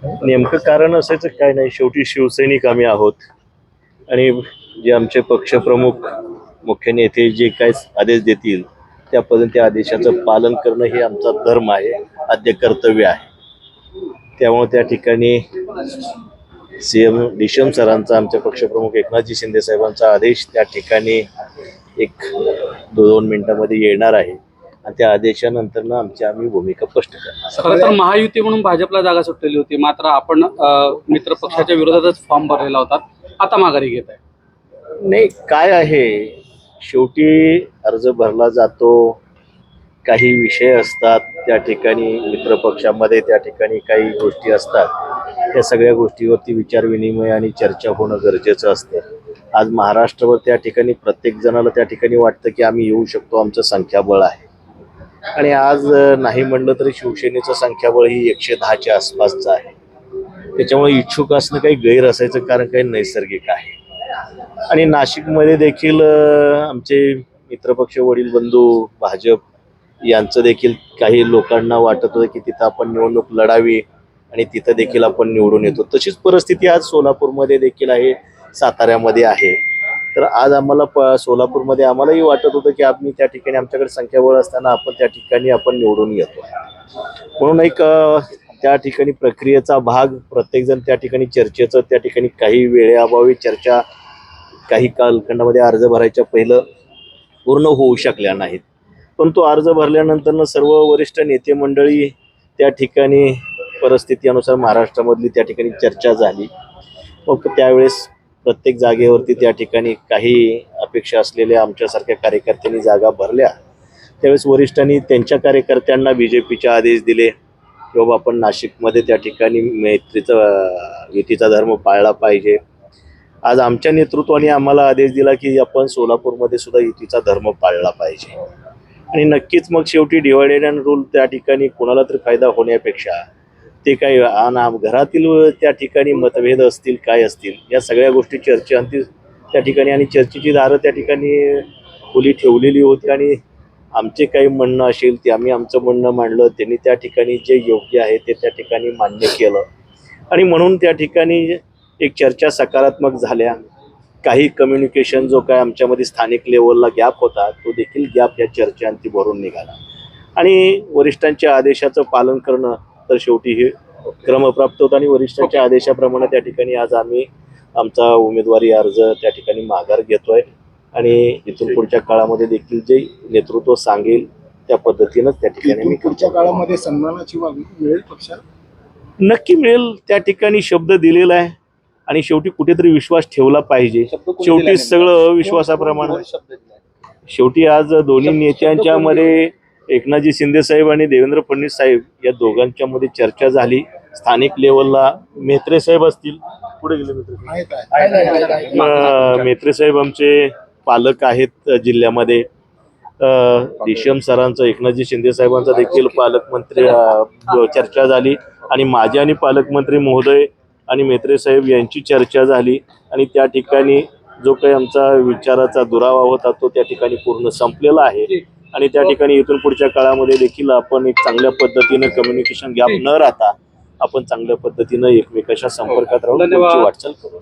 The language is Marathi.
नेमकं कारण असायचं काय नाही, शेवटी शिवसैनिक आम्ही आहोत आणि जे आमचे पक्षप्रमुख मुख्य नेते जे काय आदेश देतील त्या पद्धतीने त्या आदेशाचं पालन करणं हे आमचा धर्म आहे, आद्य कर्तव्य आहे. त्यामुळे त्या ठिकाणी सीएम डिशम सरांचा, आमचे पक्षप्रमुख एकनाथजी शिंदे साहेबांचा आदेश त्या ठिकाणी एक 2 मिनिटांमध्ये येणार आहे आणि त्या आदेशानंतर आम्ही भूमिका स्पष्ट करणार. खरं तर महायुती म्हणून भाजपला जागा सुटलेली होती, मात्र आपण मित्र पक्षाच्या विरोधातच फॉर्म भरलेला होता, आता माघारी घेत आहे. नाही, काय आहे, शेवटी अर्ज भरला जातो, काही विषय असतात त्या ठिकाणी मित्रपक्षामध्ये, त्या ठिकाणी काही गोष्टी असतात, त्या सगळ्या गोष्टीवरती विचारविनिमय आणि चर्चा होणं गरजेचं असतं. आज महाराष्ट्रावर त्या ठिकाणी प्रत्येक जणाला त्या ठिकाणी वाटतं की आम्ही येऊ शकतो, आमचं संख्याबळ आहे. आणि आज नाही म्हणलं तरी शिवसेनेचं संख्याबळ ही 110च्या आसपासचं आहे. त्याच्यामुळे इच्छुक असणं काही गैर असायचं कारण काही नैसर्गिक आहे. आणि नाशिकमध्ये देखील आमचे मित्रपक्ष, वडील बंधू, भाजप यांचं देखील काही लोकांना वाटत होतं की तिथं आपण निवडणूक लढावी आणि तिथं देखील आपण निवडून येतो. तशीच परिस्थिती आज सोलापूरमध्ये देखील आहे, साताऱ्यामध्ये आहे. तर आज आम्हाला सोलापूरमध्ये आम्हालाही वाटत होतं की आम्ही त्या ठिकाणी आमच्याकडे संख्याबळ असताना आपण त्या ठिकाणी आपण निवडून येतो. म्हणून एक त्या ठिकाणी प्रक्रियेचा भाग, प्रत्येकजण त्या ठिकाणी चर्चेचं, त्या ठिकाणी काही वेळेअभावी चर्चा काही कालखंडामध्ये अर्ज भरायच्या पहिलं पूर्ण होऊ शकल्या नाहीत. पण तो अर्ज भरल्यानंतर सर्व वरिष्ठ नेते मंडळी त्या ठिकाणी परिस्थितीनुसार महाराष्ट्रामधली त्या ठिकाणी चर्चा झाली. मग त्यावेळेस प्रत्येक जागेवरती त्या ठिकाणी काही अपेक्षा असलेल्या आमच्यासारख्या कार्यकर्त्यांनी जागा भरल्या. त्यावेळेस वरिष्ठांनी त्यांच्या कार्यकर्त्यांना BJPचे आदेश दिले की बाबा आपण नाशिकमध्ये त्या ठिकाणी युतीचा धर्म पाळला पाहिजे. आज आमच्या नेतृत्वाने आम्हाला आदेश दिला की आपण सोलापूरमध्ये सुद्धा युतीचा धर्म पाळला पाहिजे. आणि नक्कीच मग शेवटी डिवायडेड अँड रूल त्या ठिकाणी कोणाला तरी फायदा होण्यापेक्षा ते काही घरातील त्या ठिकाणी मतभेद असतील, काय असतील, या सगळ्या गोष्टी चर्चेअंती त्या ठिकाणी आणि चर्चेची दारं त्या ठिकाणी खुली ठेवलेली होती. आणि आमचे काही म्हणणं असेल ते आम्ही आमचं म्हणणं मांडलं, त्यांनी त्या ठिकाणी जे योग्य आहे ते त्या ठिकाणी मान्य केलं. आणि म्हणून त्या ठिकाणी एक चर्चा सकारात्मक झाल्या. काही कम्युनिकेशन जो काय आमच्यामध्ये स्थानिक लेवलला गॅप होता तो देखील गॅप या चर्चेअंती भरून निघाला. आणि वरिष्ठांच्या आदेशाचं पालन करणं तर शेवटी हे क्रमप्राप्त होतं आणि वरिष्ठांच्या आदेशाप्रमाणे त्या ठिकाणी आज आम्ही आमचा उमेदवारी अर्ज त्या ठिकाणी माघार घेतोय. आणि इथून पुढच्या काळामध्ये देखील जे नेतृत्व सांगेल त्या पद्धतीनं त्या ठिकाणी मी पुढच्या काळामध्ये सन्मानाची वागणूक मिळेल पक्षाला, नक्की मिळेल. त्या ठिकाणी शब्द दिलेला आहे आणि शेवटी कुठेतरी विश्वास ठेवला पाहिजे. शेवटी सगळं विश्वासाप्रमाणे. शेवटी आज दोन्ही नेत्यांच्या मध्ये एकनाथजी शिंदे साहेब आणि देवेंद्र फडणवीस साहेब या दोघांच्या मध्ये चर्चा झाली. स्थानिक लेवलला मेत्रे साहेब असतील, पुढे गेले मेत्रे साहेब आमचे पालक आहेत जिल्ह्यामध्ये. डिशम सरांचं, एकनाथजी शिंदे साहेबांचा देखील पालकमंत्री चर्चा झाली आणि माझी आणि पालकमंत्री महोदय आणि मेत्रे साहेब यांची चर्चा झाली. आणि त्या ठिकाणी जो काही आमचा विचाराचा दुरावा होता तो त्या ठिकाणी पूर्ण संपलेला आहे. आणि त्या ठिकाणी इथून पुढच्या काळामध्ये देखील आपण एक चांगल्या पद्धतीनं कम्युनिकेशन गॅप न राहता आपण चांगल्या पद्धतीनं एकमेकांच्या संपर्कात राहून पुढची वाटचाल करू.